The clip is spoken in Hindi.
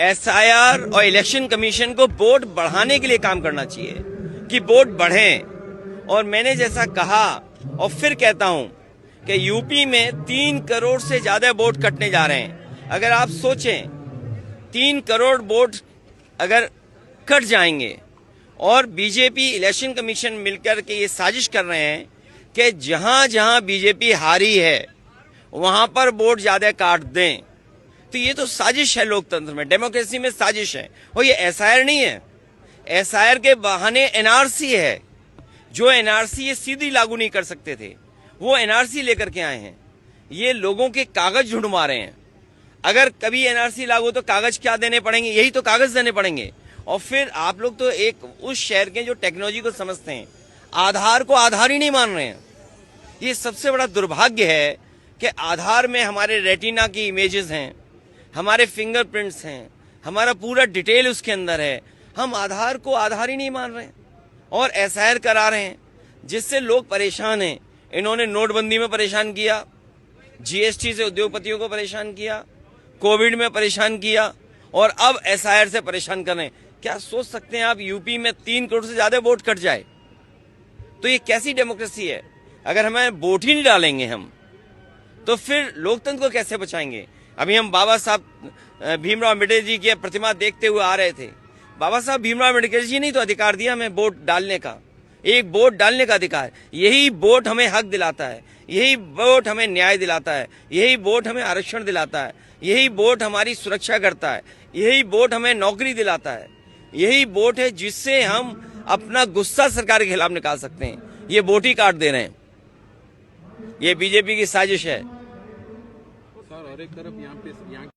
एसआईआर और इलेक्शन कमीशन को वोट बढ़ाने के लिए काम करना चाहिए कि वोट बढ़ें। और मैंने जैसा कहा और फिर कहता हूं कि यूपी में 3 करोड़ से ज्यादा वोट कटने जा रहे हैं। अगर आप सोचें 3 करोड़ वोट अगर कट जाएंगे और बीजेपी इलेक्शन कमीशन मिलकर के ये साजिश कर रहे हैं कि जहां जहां बीजेपी हारी है वहां पर वोट ज्यादा काट दें, तो ये तो साजिश है। लोकतंत्र में, डेमोक्रेसी में साजिश है। और ये एसआईआर नहीं है, एसआईआर के बहाने एनआरसी है। जो एनआरसी ये सीधी लागू नहीं कर सकते थे, वो एनआरसी लेकर के आए हैं। ये लोगों के कागज ढूंढवा रहे हैं। अगर कभी एनआरसी लागू तो कागज क्या देने पड़ेंगे? यही तो कागज देने पड़ेंगे। और फिर आप लोग तो एक उस शहर के जो टेक्नोलॉजी को समझते हैं, आधार को आधार ही नहीं मान रहे हैं। ये सबसे बड़ा दुर्भाग्य है कि आधार में हमारे रेटिना की इमेजेस हैं, हमारे फिंगरप्रिंट्स हैं, हमारा पूरा डिटेल उसके अंदर है। हम आधार को आधार ही नहीं मान रहे हैं और एसआईआर करा रहे हैं, जिससे लोग परेशान हैं। इन्होंने नोटबंदी में परेशान किया, जीएसटी से उद्योगपतियों को परेशान किया, कोविड में परेशान किया और अब एसआईआर से परेशान कर रहे हैं। क्या सोच सकते हैं आप यूपी में 3 करोड़ से ज्यादा वोट कट जाए? तो ये कैसी डेमोक्रेसी है? अगर हमें वोट ही नहीं डालेंगे हम, तो फिर लोकतंत्र को कैसे बचाएंगे? अभी हम बाबा साहब भीमराव अम्बेडकर जी की प्रतिमा देखते हुए आ रहे थे। बाबा साहब भीमराव अम्बेडकर जी ने तो अधिकार दिया हमें वोट डालने का, एक वोट डालने का अधिकार। यही वोट हमें हक दिलाता है, यही वोट हमें न्याय दिलाता है, यही वोट हमें आरक्षण दिलाता है, यही वोट हमारी सुरक्षा करता है, यही वोट हमें नौकरी दिलाता है। यही वोट है जिससे हम अपना गुस्सा सरकार के खिलाफ निकाल सकते हैं। ये वोट ही काट दे रहे हैं। ये बीजेपी की साजिश है। सर, और एक तरफ यहाँ